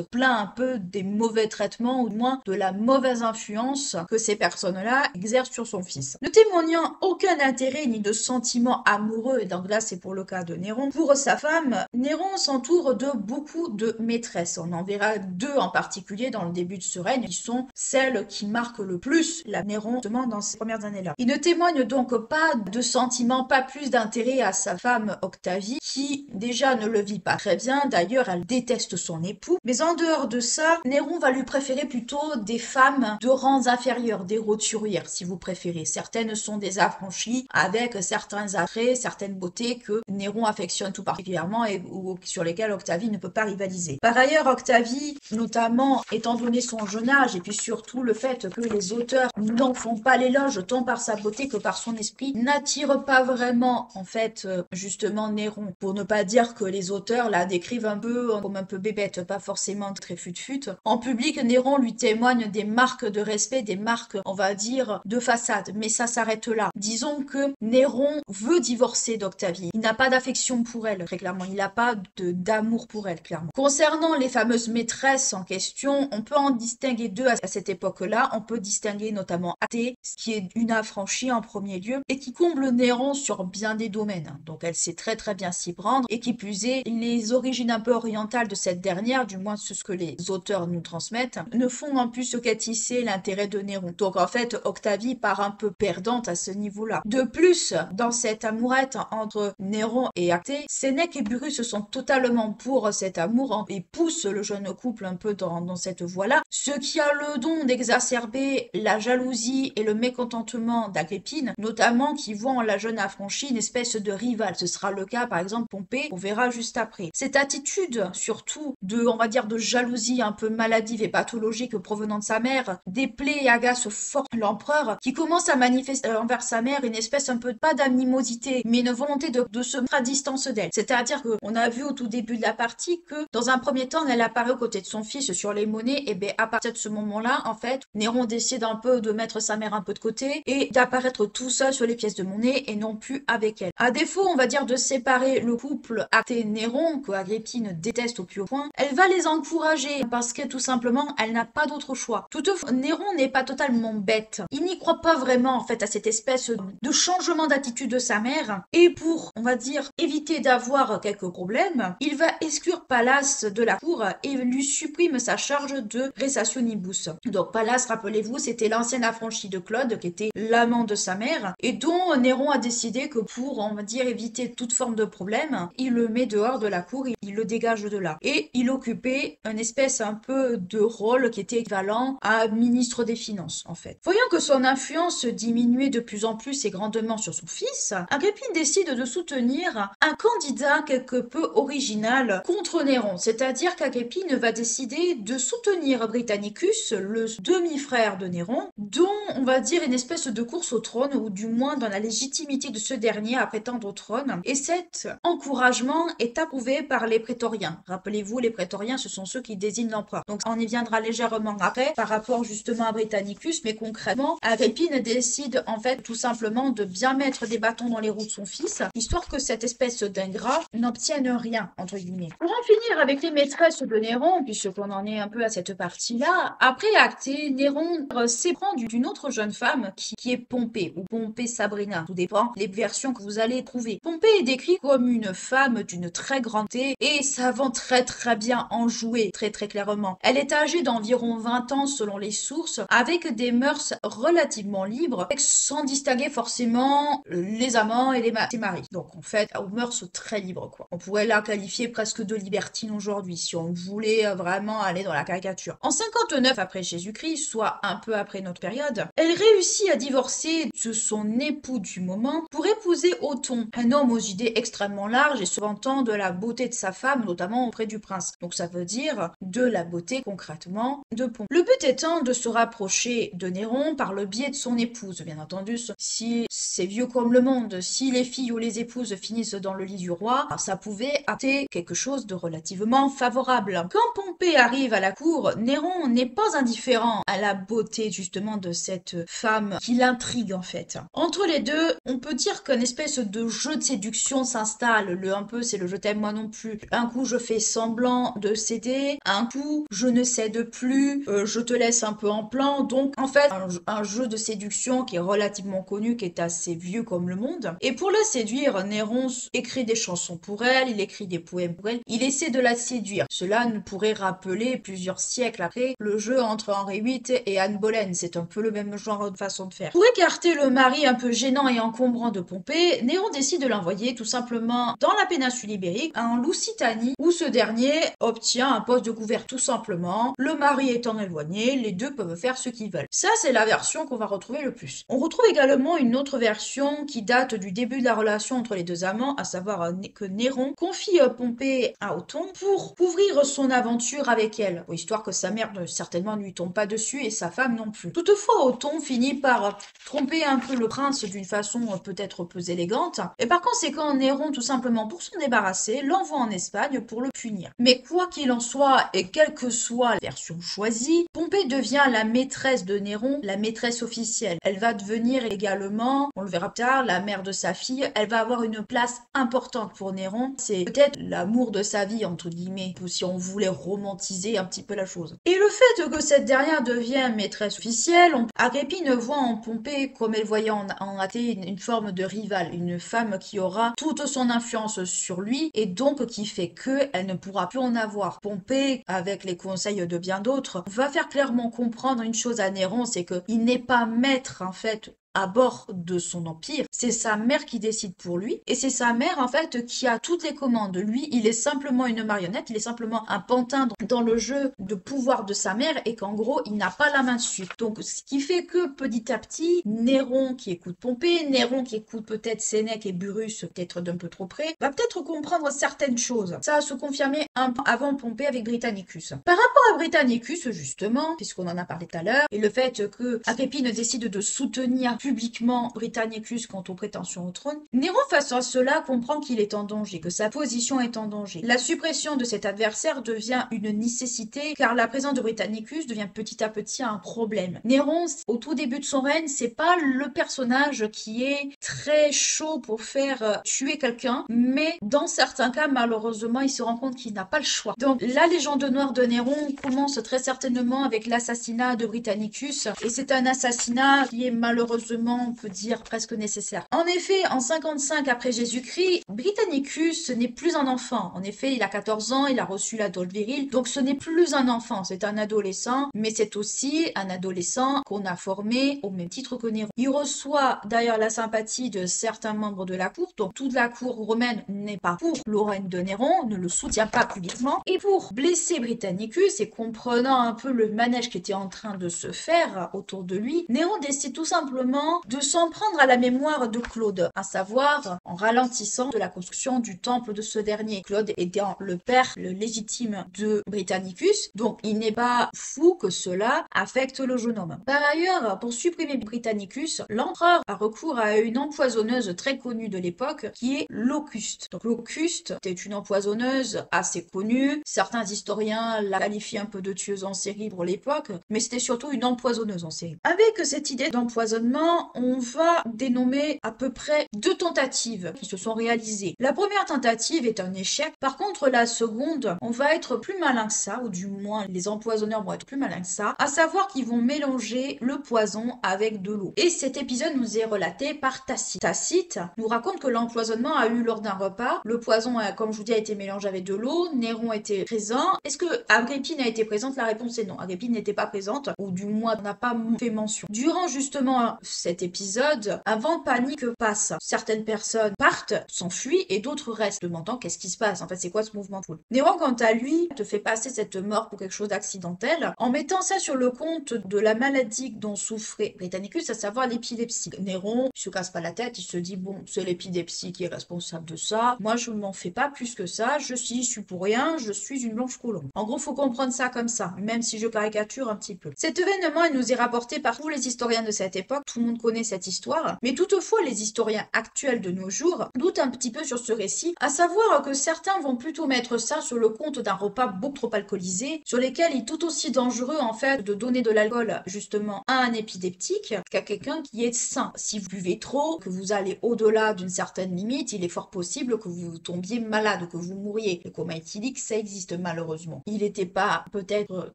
A: plaint un peu des mauvais traitements, ou du moins de la mauvaise influence que ces personnes-là exercent sur son fils. Ne témoignant aucun intérêt ni de sentiments amoureux, et donc là c'est pour le cas de Néron, pour sa femme, Néron s'entoure de beaucoup de maîtresses. On en verra deux en particulier dans le début de ce règne, qui sont celles qui marquent le plus la Néron justement dans ces premières années-là. Il ne témoigne donc pas de sentiments, pas plus d'intérêt à sa femme Octavie, qui déjà ne le vit pas très bien, d'ailleurs elle déteste son époux, mais en dehors de ça, Néron va lui préférer plutôt des femmes de rangs inférieurs, des roturières si vous préférez. Certaines sont des affranchies avec certains attraits, certaines beautés que Néron affectionne tout particulièrement et sur lesquelles Octavie ne peut pas rivaliser. Par ailleurs, Octavie, notamment étant donné son jeune âge et puis surtout le fait que les auteurs n'en font pas l'éloge tant par sa beauté que par son esprit, n'attire pas vraiment en fait justement Néron. Pour ne pas dire que les auteurs la décrivent un peu comme un peu bébête, pas forcément très fut-fut. En public, Néron lui témoigne des marques de respect, des marques, on va dire, de façade, mais ça s'arrête là. Disons que Néron veut divorcer d'Octavie. Il n'a pas d'affection pour elle, très clairement. Il n'a pas d'amour pour elle, clairement. Concernant les fameuses maîtresses maîtresses en question, on peut en distinguer deux à cette époque-là. On peut distinguer notamment Acté, qui est une affranchie en premier lieu, et qui comble Néron sur bien des domaines. Donc elle sait très très bien s'y prendre, et qui plus est, les origines un peu orientales de cette dernière, du moins ce que les auteurs nous transmettent, ne font en plus qu'attisser l'intérêt de Néron. Donc en fait, Octavie part un peu perdante à ce niveau-là. De plus, dans cette amourette entre Néron et Acté, Sénèque et Burrus sont totalement pour cet amour et poussent le jeune couple un peu dans cette voie-là, ce qui a le don d'exacerber la jalousie et le mécontentement d'Agrippine, notamment qui voit en la jeune affranchie une espèce de rivale. Ce sera le cas par exemple Pompée, on verra juste après. Cette attitude surtout on va dire de jalousie un peu maladive et pathologique provenant de sa mère déplaît et agace fort l'empereur, qui commence à manifester envers sa mère une espèce un peu pas d'animosité mais une volonté de se mettre à distance d'elle. C'est-à-dire qu'on a vu au tout début de la partie que dans un premier temps elle apparaît aux côtés de son fils sur les monnaies, et bien à partir de ce moment-là en fait Néron décide un peu de mettre sa mère un peu de côté et d'apparaître tout seul sur les pièces de monnaie et non plus avec elle. À défaut on va dire de séparer le couple Acté-Néron que Agrippine déteste au plus haut point, elle va les encourager parce que tout simplement elle n'a pas d'autre choix. Toutefois Néron n'est pas totalement bête, il n'y croit pas vraiment en fait à cette espèce de changement d'attitude de sa mère, et pour on va dire éviter d'avoir quelques problèmes, il va exclure Pallas de la cour et lui supprime sa charge de ressationibus. Donc Pallas, rappelez-vous, c'était l'ancienne affranchie de Claude qui était l'amant de sa mère et dont Néron a décidé que pour on va dire éviter toute forme de problème, il le met dehors de la cour, il le dégage de là. Et il occupait une espèce un peu de rôle qui était équivalent à ministre des Finances en fait. Voyant que son influence diminuait de plus en plus et grandement sur son fils, Agrippine décide de soutenir un candidat quelque peu original contre Néron, c'est-à-dire qu'Agrippine va décider de soutenir Britannicus, le demi-frère de Néron, dont on va dire une espèce de course au trône, ou du moins dans la légitimité de ce dernier à prétendre au trône, et cet encouragement est approuvé par les prétoriens. Rappelez-vous, les prétoriens, ce sont ceux qui désignent l'empereur. Donc on y viendra légèrement après par rapport justement à Britannicus, mais concrètement, Agrippine décide en fait tout simplement de bien mettre des bâtons dans les roues de son fils, histoire que cette espèce d'ingrat n'obtienne rien, entre guillemets. Pour en finir avec les maîtresses de Néron, puisqu'on en est un peu à cette partie-là, après Acté, Néron s'éprend d'une autre jeune femme qui est Pompée, ou Pompée Sabrina, tout dépend les versions que vous allez trouver. Pompée est décrite comme une femme d'une très grande taille et savant très très bien en jouer, très très clairement. Elle est âgée d'environ 20 ans selon les sources, avec des mœurs relativement libres, sans distinguer forcément les amants et ses maris. Donc en fait, aux mœurs très libres quoi. On pourrait la qualifier presque de libertine aujourd'hui, si on voulait vraiment aller dans la caricature. En 59 après Jésus-Christ, soit un peu après notre période, elle réussit à divorcer de son époux du moment pour épouser Othon, un homme aux idées extrêmement larges et se vantant de la beauté de sa femme, notamment auprès du prince. Donc ça veut dire de la beauté concrètement de Pompée. Le but étant de se rapprocher de Néron par le biais de son épouse, bien entendu. Si c'est vieux comme le monde, si les filles ou les épouses finissent dans le lit du roi, ça pouvait apporter quelque chose de relativement favorable. Quand Pompée arrive à la cour, Néron n'est pas indifférent à la beauté justement de cette femme qui l'intrigue en fait. Entre les deux, on peut dire qu'une espèce de jeu de séduction s'installe. Un peu, c'est le je t'aime moi non plus. Un coup, je fais semblant de céder. Un coup, je ne cède plus. Je te laisse un peu en plan. Donc, en fait, un jeu de séduction qui est relativement connu, qui est assez vieux comme le monde. Et pour la séduire, Néron écrit des chansons pour elle, il écrit des poèmes pour elle. Il essaie de la séduire. Cela nous pourrait rappeler plusieurs siècles après le jeu entre Henri VIII et Anne Boleyn. C'est un peu le même genre de façon de faire. Pour écarter le mari un peu gênant et encombrant de Pompée, Néron décide de l'envoyer tout simplement dans la péninsule ibérique, en Lusitanie, où ce dernier obtient un poste de gouverneur tout simplement. Le mari étant éloigné, les deux peuvent faire ce qu'ils veulent. Ça, c'est la version qu'on va retrouver le plus. On retrouve également une autre version qui date du début de la relation entre les deux amants, à savoir que Néron confie Pompée à Othon pour couvrir son aventure avec elle, histoire que sa mère certainement ne lui tombe pas dessus et sa femme non plus. Toutefois, Othon finit par tromper un peu le prince d'une façon peut-être peu élégante, et par conséquent Néron, tout simplement pour s'en débarrasser, l'envoie en Espagne pour le punir. Mais quoi qu'il en soit, et quelle que soit la version choisie, Pompée devient la maîtresse de Néron, la maîtresse officielle. Elle va devenir également, on le verra plus tard, la mère de sa fille. Elle va avoir une place importante pour Néron. C'est peut-être l'amour de sa vie, entre guillemets, ou si on voulait romantiser romantiser un petit peu la chose. Et le fait que cette dernière devienne maîtresse officielle, Agrippine voit en Pompée, comme elle voyait en Athée, une forme de rivale, une femme qui aura toute son influence sur lui et donc qui fait qu'elle ne pourra plus en avoir. Pompée, avec les conseils de bien d'autres, va faire clairement comprendre une chose à Néron, c'est qu'il n'est pas maître en fait à bord de son empire. C'est sa mère qui décide pour lui et c'est sa mère en fait qui a toutes les commandes. Lui, il est simplement une marionnette, il est simplement un pantin dans le jeu de pouvoir de sa mère et qu'en gros, il n'a pas la main dessus. Donc, ce qui fait que petit à petit, Néron qui écoute Pompée, Néron qui écoute peut-être Sénèque et Burrus, peut-être d'un peu trop près, va peut-être comprendre certaines choses. Ça a se confirmer un peu avant Pompée avec Britannicus. Par rapport à Britannicus, justement, puisqu'on en a parlé tout à l'heure, et le fait que Agrippine décide de soutenir publiquement Britannicus quant aux prétentions au trône, Néron face à cela comprend qu'il est en danger, que sa position est en danger. La suppression de cet adversaire devient une nécessité car la présence de Britannicus devient petit à petit un problème. Néron, au tout début de son règne, c'est pas le personnage qui est très chaud pour faire tuer quelqu'un, mais dans certains cas, malheureusement, il se rend compte qu'il n'a pas le choix. Donc la légende noire de Néron commence très certainement avec l'assassinat de Britannicus et c'est un assassinat qui est malheureusement, on peut dire, presque nécessaire. En effet, en 55 après Jésus-Christ, Britannicus n'est plus un enfant. En effet, il a 14 ans, il a reçu l'adole viril, donc ce n'est plus un enfant, c'est un adolescent, mais c'est aussi un adolescent qu'on a formé au même titre que Néron. Il reçoit d'ailleurs la sympathie de certains membres de la cour, donc toute la cour romaine n'est pas pour le règne de Néron, ne le soutient pas publiquement, et pour blesser Britannicus et comprenant un peu le manège qui était en train de se faire autour de lui, Néron décide tout simplement de s'en prendre à la mémoire de Claude, à savoir en ralentissant de la construction du temple de ce dernier. Claude étant le père le légitime de Britannicus, donc il n'est pas fou que cela affecte le jeune homme. Par ailleurs, pour supprimer Britannicus, l'empereur a recours à une empoisonneuse très connue de l'époque qui est Locuste. Donc Locuste était une empoisonneuse assez connue, certains historiens la qualifient un peu de tueuse en série pour l'époque, mais c'était surtout une empoisonneuse en série. Avec cette idée d'empoisonnement, on va dénommer à peu près 2 tentatives qui se sont réalisées. La première tentative est un échec. Par contre, la seconde, on va être plus malin que ça, ou du moins les empoisonneurs vont être plus malins que ça, à savoir qu'ils vont mélanger le poison avec de l'eau. Et cet épisode nous est relaté par Tacite. Tacite nous raconte que l'empoisonnement a eu lors d'un repas. Le poison, comme je vous dis, a été mélangé avec de l'eau. Néron était présent. Est-ce que Agrippine a été présente? La réponse est non. Agrippine n'était pas présente, ou du moins n'a pas fait mention. Durant justement cet épisode, un vent de panique passe. Certaines personnes partent, s'enfuient et d'autres restent, demandant qu'est-ce qui se passe. En fait, c'est quoi ce mouvement de foule? Néron, quant à lui, te fait passer cette mort pour quelque chose d'accidentel en mettant ça sur le compte de la maladie dont souffrait Britannicus, à savoir l'épilepsie. Néron, il se casse pas la tête, il se dit bon, c'est l'épilepsie qui est responsable de ça. Moi, je m'en fais pas plus que ça. Je suis pour rien. Je suis une blanche colombe. En gros, faut comprendre ça comme ça, même si je caricature un petit peu. Cet événement, il nous est rapporté par tous les historiens de cette époque. Tout le monde connaît cette histoire, mais toutefois les historiens actuels de nos jours doutent un petit peu sur ce récit, à savoir que certains vont plutôt mettre ça sur le compte d'un repas beaucoup trop alcoolisé, sur lesquels il est tout aussi dangereux en fait de donner de l'alcool justement à un épileptique qu'à quelqu'un qui est sain. Si vous buvez trop, que vous allez au-delà d'une certaine limite, il est fort possible que vous tombiez malade, que vous mouriez. Le coma éthylique, ça existe malheureusement. Il n'était pas peut-être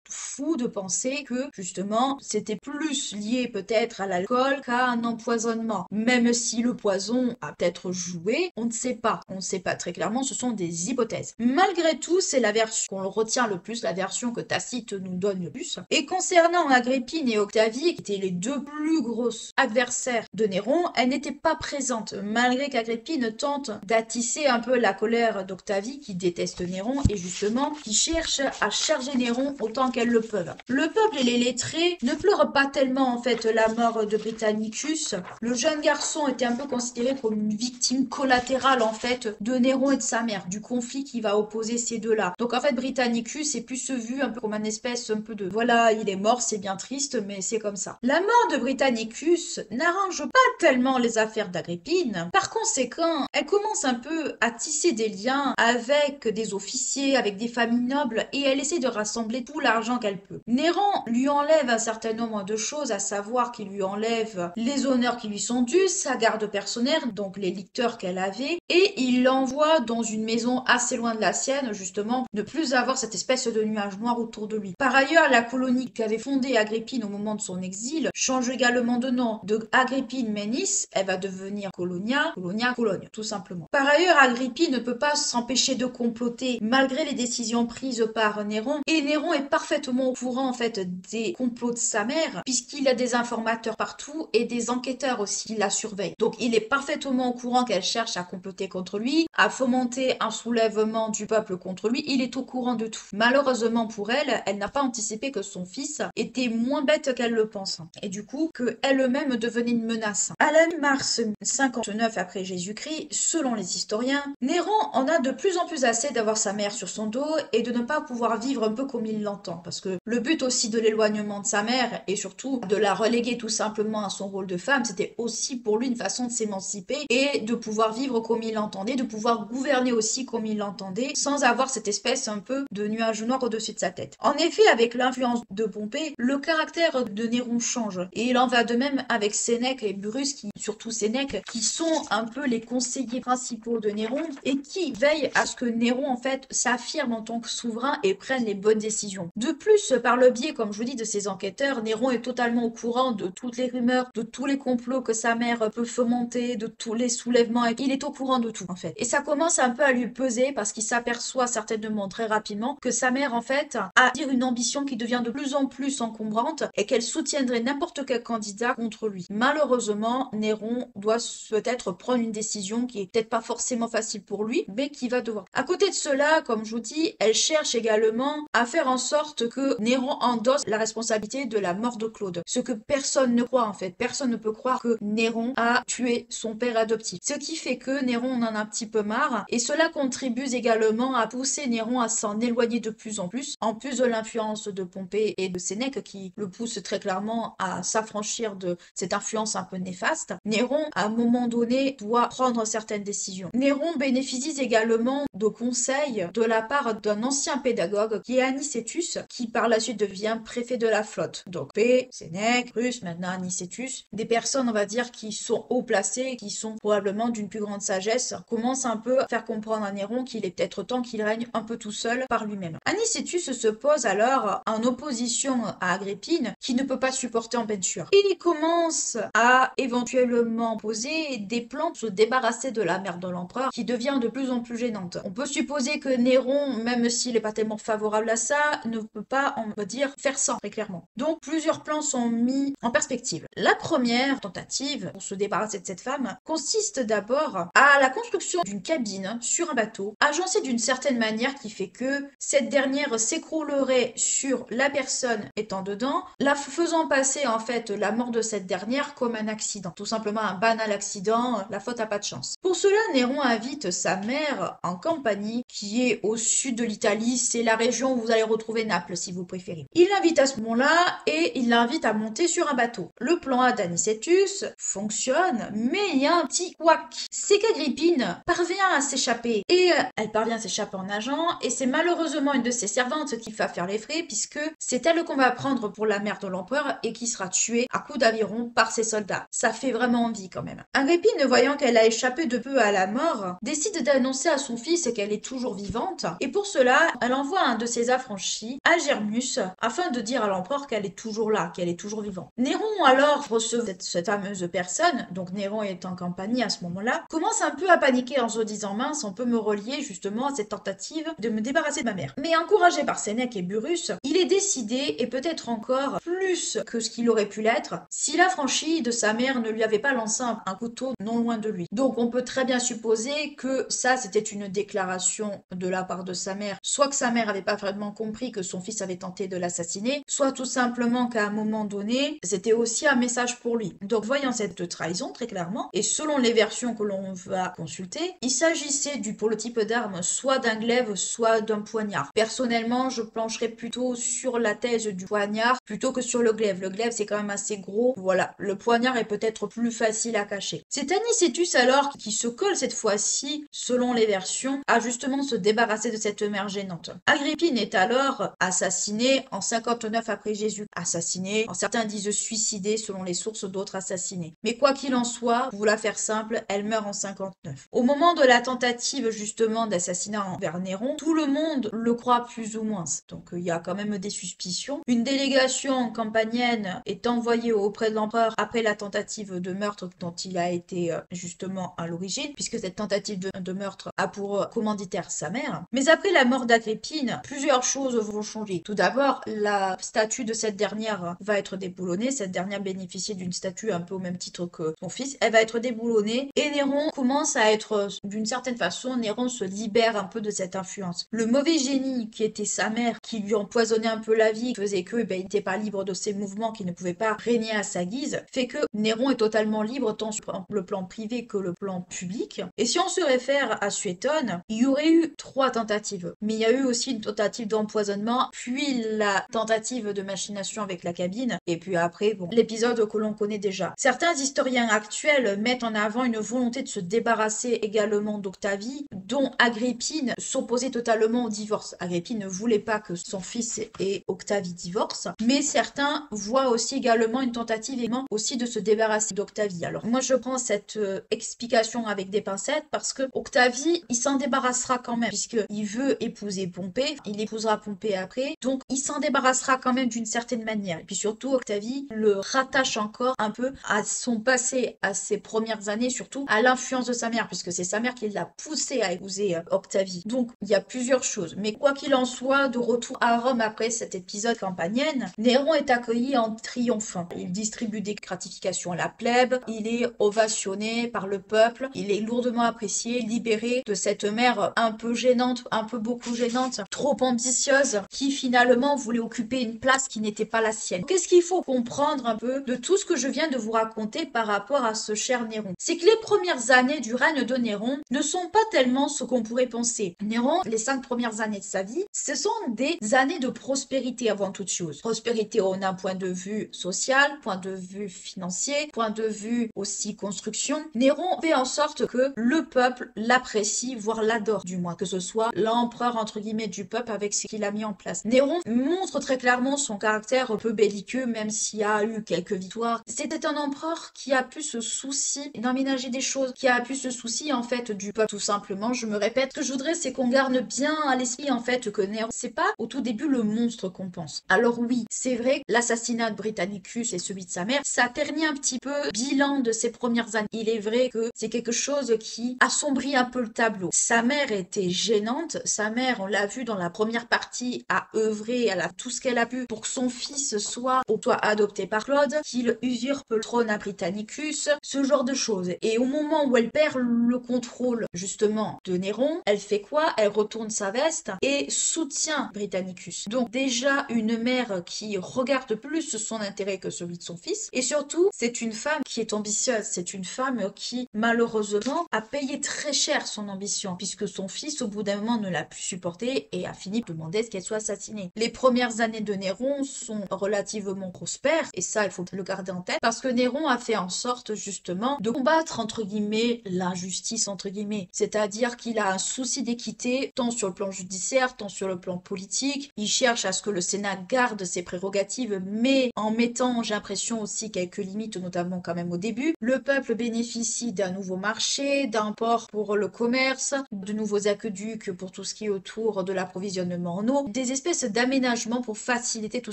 A: fou de penser que justement c'était plus lié peut-être à l'alcool qu'à un empoisonnement. Même si le poison a peut-être joué, on ne sait pas. On ne sait pas très clairement, ce sont des hypothèses. Malgré tout, c'est la version qu'on retient le plus, la version que Tacite nous donne le plus. Et concernant Agrippine et Octavie, qui étaient les 2 plus grosses adversaires de Néron, elles n'étaient pas présentes, malgré qu'Agrippine tente d'attisser un peu la colère d'Octavie, qui déteste Néron, et justement, qui cherche à charger Néron autant qu'elles le peuvent. Le peuple et les lettrés ne pleurent pas tellement en fait la mort de Britannicus. Le jeune garçon était un peu considéré comme une victime collatérale en fait de Néron et de sa mère, du conflit qui va opposer ces deux-là. Donc en fait Britannicus est plus vu un peu comme une espèce un peu de voilà, il est mort, c'est bien triste, mais c'est comme ça. La mort de Britannicus n'arrange pas tellement les affaires d'Agrippine. Par conséquent, elle commence un peu à tisser des liens avec des officiers, avec des familles nobles, et elle essaie de rassembler tout l'argent qu'elle peut. Néron lui enlève un certain nombre de choses, à savoir qu'il lui enlève enlève les honneurs qui lui sont dus, sa garde personnelle, donc les licteurs qu'elle avait, et il l'envoie dans une maison assez loin de la sienne, justement, ne plus avoir cette espèce de nuage noir autour de lui. Par ailleurs, la colonie qu'avait fondée Agrippine au moment de son exil change également de nom. De Agrippine Ménis, elle va devenir Colonia, Cologne, tout simplement. Par ailleurs, Agrippine ne peut pas s'empêcher de comploter malgré les décisions prises par Néron, et Néron est parfaitement au courant en fait des complots de sa mère, puisqu'il a des informateurs partout et des enquêteurs aussi qui la surveillent. Donc il est parfaitement au courant qu'elle cherche à comploter contre lui, à fomenter un soulèvement du peuple contre lui, il est au courant de tout. Malheureusement pour elle, elle n'a pas anticipé que son fils était moins bête qu'elle le pense, et du coup que elle-même devenait une menace. À la mi-mars 59 après Jésus-Christ, selon les historiens, Néron en a de plus en plus assez d'avoir sa mère sur son dos et de ne pas pouvoir vivre un peu comme il l'entend, parce que le but aussi de l'éloignement de sa mère et surtout de la reléguer tout simplement à son rôle de femme, c'était aussi pour lui une façon de s'émanciper et de pouvoir vivre comme il l'entendait, de pouvoir gouverner aussi comme il l'entendait, sans avoir cette espèce un peu de nuage noir au-dessus de sa tête. En effet, avec l'influence de Pompée, le caractère de Néron change, et il en va de même avec Sénèque et Burrus, surtout Sénèque, qui sont un peu les conseillers principaux de Néron et qui veillent à ce que Néron en fait s'affirme en tant que souverain et prenne les bonnes décisions. De plus, par le biais, comme je vous dis, de ses enquêteurs, Néron est totalement au courant de toutes les rumeurs, de tous les complots que sa mère peut fomenter, de tous les soulèvements, il est au courant de tout en fait. Et ça commence un peu à lui peser parce qu'il s'aperçoit certainement très rapidement que sa mère en fait a une ambition qui devient de plus en plus encombrante et qu'elle soutiendrait n'importe quel candidat contre lui. Malheureusement, Néron doit peut-être prendre une décision qui est peut-être pas forcément facile pour lui, mais qui va devoir. À côté de cela, comme je vous dis, elle cherche également à faire en sorte que Néron endosse la responsabilité de la mort de Claude. Ce que personne ne croit en fait. Personne ne peut croire que Néron a tué son père adoptif. Ce qui fait que Néron en a un petit peu marre, et cela contribue également à pousser Néron à s'en éloigner de plus en plus de l'influence de Pompée et de Sénèque qui le pousse très clairement à s'affranchir de cette influence un peu néfaste. Néron, à un moment donné, doit prendre certaines décisions. Néron bénéficie également de conseils de la part d'un ancien pédagogue qui est Anicetus, qui par la suite devient préfet de la flotte. Donc P, Sénèque, Russe, maintenant Anicetus, des personnes on va dire qui sont haut placées, qui sont probablement d'une plus grande sagesse, commencent un peu à faire comprendre à Néron qu'il est peut-être temps qu'il règne un peu tout seul par lui-même. Anicetus se pose alors en opposition à Agrippine qui ne peut pas supporter en peinture. Il commence à éventuellement poser des plans pour se débarrasser de la mère de l'empereur qui devient de plus en plus gênante. On peut supposer que Néron, même s'il n'est pas tellement favorable à ça, ne peut pas, on va dire, faire ça très clairement. Donc plusieurs plans sont mis en perspective. La première tentative pour se débarrasser de cette femme consiste d'abord à la construction d'une cabine sur un bateau, agencée d'une certaine manière qui fait que cette dernière s'écroulerait sur la personne étant dedans, la faisant passer en fait la mort de cette dernière comme un accident. Tout simplement un banal accident, la faute a pas de chance. Pour cela, Néron invite sa mère en Campanie, qui est au sud de l'Italie, c'est la région où vous allez retrouver Naples si vous préférez. Il l'invite à ce moment-là et il l'invite à monter sur un bateau. Le plan A d'Anicetus fonctionne, mais il y a un petit couac. C'est qu'Agrippine parvient à s'échapper et elle parvient à s'échapper en nageant et c'est malheureusement une de ses servantes qui va faire les frais puisque c'est elle qu'on va prendre pour la mère de l'empereur et qui sera tuée à coups d'aviron par ses soldats. Ça fait vraiment envie quand même. Agrippine, voyant qu'elle a échappé de peu à la mort, décide d'annoncer à son fils qu'elle est toujours vivante et pour cela, elle envoie un de ses affranchis à Germus afin de dire à l'empereur qu'elle est toujours là, qu'elle est toujours vivante. Néron alors reçoit cette fameuse personne, donc Néron est en Campanie à ce moment-là, commence un peu à paniquer en se disant mince, on peut me relier justement à cette tentative de me débarrasser de ma mère. Mais encouragé par Sénèque et Burrus, il est décidé, et peut-être encore plus que ce qu'il aurait pu l'être, si l'affranchi de sa mère ne lui avait pas lancé un couteau non loin de lui. Donc on peut très bien supposer que ça c'était une déclaration de la part de sa mère, soit que sa mère avait pas vraiment compris que son fils avait tenté de l'assassiner, soit tout simplement qu'à un moment donné, c'était aussi un message pour lui. Donc voyant cette trahison très clairement, et selon les versions que l'on va consulter, il s'agissait pour le type d'arme soit d'un glaive, soit d'un poignard. Personnellement, je plancherais plutôt sur la thèse du poignard plutôt que sur le glaive. Le glaive c'est quand même assez gros, voilà, le poignard est peut-être plus facile à cacher. C'est Anicetus alors qui se colle cette fois-ci, selon les versions, à justement se débarrasser de cette mère gênante. Agrippine est alors assassinée en 59 après Jésus. Assassinée, certains disent suicidée selon les sources, d'autres assassinés. Mais quoi qu'il en soit, pour vous la faire simple, elle meurt en 59. Au moment de la tentative justement d'assassinat envers Néron, tout le monde le croit plus ou moins. Donc il y a quand même des suspicions. Une délégation campanienne est envoyée auprès de l'empereur après la tentative de meurtre dont il a été justement à l'origine, puisque cette tentative de meurtre a pour commanditaire sa mère. Mais après la mort d'Agrippine, plusieurs choses vont changer. Tout d'abord, la statue de cette dernière va être déboulonnée. Cette dernière bénéficiait d'une statue un peu au même titre que son fils. Elle va être déboulonnée et Néron commence à être, d'une certaine façon, Néron se libère un peu de cette influence. Le mauvais génie qui était sa mère, qui lui empoisonnait un peu la vie, qui faisait que il n'était pas libre de ses mouvements, qui ne pouvait pas régner à sa guise, fait que Néron est totalement libre tant sur le plan privé que le plan public. Et si on se réfère à Suétone, il y aurait eu 3 tentatives, mais il y a eu aussi une tentative d'empoisonnement, puis la tentative de machination avec la cabine, et puis après, bon, l'épisode que l'on connaît déjà. Certains historiens actuels mettent en avant une volonté de se débarrasser également d'Octavie, dont Agrippine s'opposait totalement au divorce. Agrippine ne voulait pas que son fils et Octavie divorcent, mais certains voient aussi également une tentative aussi de se débarrasser d'Octavie. Alors moi je prends cette explication avec des pincettes parce que Octavie, il s'en débarrassera quand même, puisqu'il veut épouser Pompée, il épousera Pompée après, donc il s'en débarrassera quand même d'une certaine manière. Et puis surtout, Octavie le rattache encore un peu à son passé, à ses premières années, surtout à l'influence de sa mère, puisque c'est sa mère qui l'a poussé à épouser Octavie. Donc il y a plusieurs choses, mais quoi qu'il en soit, de retour à Rome après cet épisode campanienne, Néron est accueilli en triomphant. Il distribue des gratifications à la plèbe, il est ovationné par le peuple, il est lourdement apprécié, libéré de cette mère un peu gênante, un peu beaucoup gênante, trop ambitieuse, qui finalement voulait occuper une place qui n'était pas la sienne. Qu'est-ce qu'il faut comprendre un peu de tout ce que je viens de vous raconter par rapport à ce cher Néron? C'est que les premières années du règne de Néron ne sont pas tellement ce qu'on pourrait penser. Néron, les 5 premières années de sa vie, ce sont des années de prospérité avant toute chose. Prospérité d'un point de vue social, point de vue financier, point de vue aussi construction. Néron fait en sorte que le peuple l'apprécie, voire l'adore du moins, que ce soit l'empereur entre guillemets du peuple avec ce qu'il a mis en place. Néron montre très clairement son caractère un peu belliqueux, même s'il y a eu quelques victoires. C'était un empereur qui a pu se soucier d'aménager des choses, qui a pu se soucier en fait du peuple tout simplement. Je me répète, ce que je voudrais c'est qu'on garde bien à l'esprit en fait que Néron, c'est pas au tout début le monstre qu'on pense. Alors oui, c'est vrai que l'assassinat de Britannicus et celui de sa mère, ça ternit un petit peu le bilan de ses premières années. Il est vrai que c'est quelque chose qui assombrit un peu le tableau. Sa mère était gênante, sa mère, on l'a vu dans la première partie, a œuvré, elle a tout ce qu'elle a pu pour que son fils soit adopté par Claude, qu'il usurpe le trône à Britannicus, ce genre de choses. Et au moment où elle perd le contrôle justement de Néron, elle fait quoi? Elle retourne sa veste et soutient Britannicus. Donc déjà une mère qui regarde plus son intérêt que celui de son fils, et surtout c'est une femme qui est ambitieuse, c'est une femme qui malheureusement a payé très cher son ambition, puisque son fils au bout d'un moment ne l'a plus supporté et a fini par demander qu'elle soit assassinée. Les premières années de Néron sont relativement prospères, et ça il faut le garder en tête, parce que Néron a fait en sorte justement de combattre entre guillemets l'injustice entre guillemets, c'est-à-dire qu'il a un souci d'équité tant sur le plan judiciaire, tant sur le plan politique. Il cherche à ce que le Sénat garde ses prérogatives, mais en mettant, j'ai l'impression aussi, quelques limites, notamment quand même au début. Le peuple bénéficie d'un nouveau marché, d'un port pour le commerce, de nouveaux aqueducs pour tout ce qui est autour de l'approvisionnement en eau, des espèces d'aménagements pour faciliter tout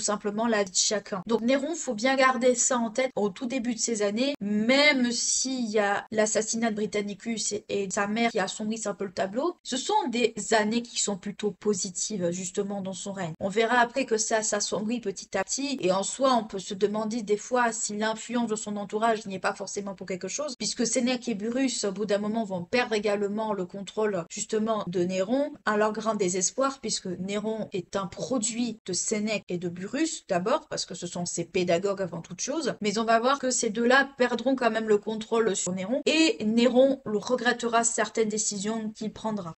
A: simplement la vie de chacun. Donc Néron, faut bien garder ça en tête au tout début de ces années, même s'il y a l'assassinat de Britannicus et de sa mère qui assombrit un peu le tableau, ce sont des années qui sont plutôt positives justement dans son règne. On verra après que ça s'assombrit petit à petit, et en soi on peut se demander des fois si l'influence de son entourage n'y est pas forcément pour quelque chose, puisque Sénèque et Burrus au bout d'un moment vont perdre également le contrôle justement de Néron, à leur grand désespoir, puisque Néron est un produit de Sénèque et de Burrus d'abord, parce que ce sont ses pédagogues avant toute chose, mais on va voir que ces deux-là perdront quand même le contrôle sur Néron, et Néron regrettera certaines décisions qu'il prendra.